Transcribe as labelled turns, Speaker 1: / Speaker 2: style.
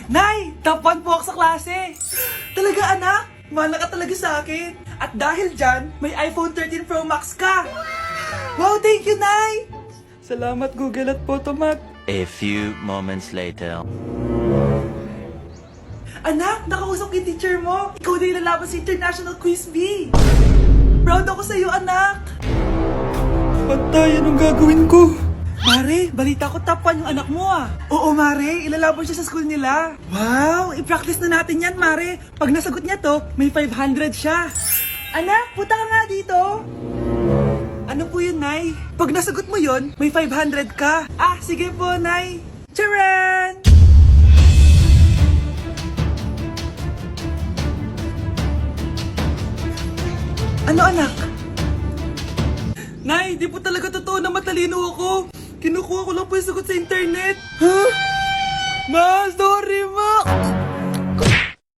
Speaker 1: Nay, top 1 po ako sa klase. Talaga anak? Mahal ka talaga sa akin. At dahil dyan, may iPhone 13 Pro Max ka. Wow, thank you, Nay! Salamat, Google at Photomat.
Speaker 2: A few moments later.
Speaker 1: Anak, nakausap yung teacher mo. Ikaw na yung lalaban sa International Quiz Bee. Proud ako sa'yo, anak. Patay, anong gagawin ko? Mare, balita ko top 1 yung anak mo ah. Oo, Mare, ilalaban siya sa school nila. Wow, i-practice na natin yan, Mare. Pag nasagot niya to, may 500 siya. Anak, punta ka nga dito. Ano po yun, Nay? Pag nasagot mo yun, may 500 ka. Ah, sige po, Nay. Charan! Ano, anak? Nay, di po talaga totoo na matalino ako. Kinukuha ko lang po yung sagot sa internet. Huh? Ma, sorry,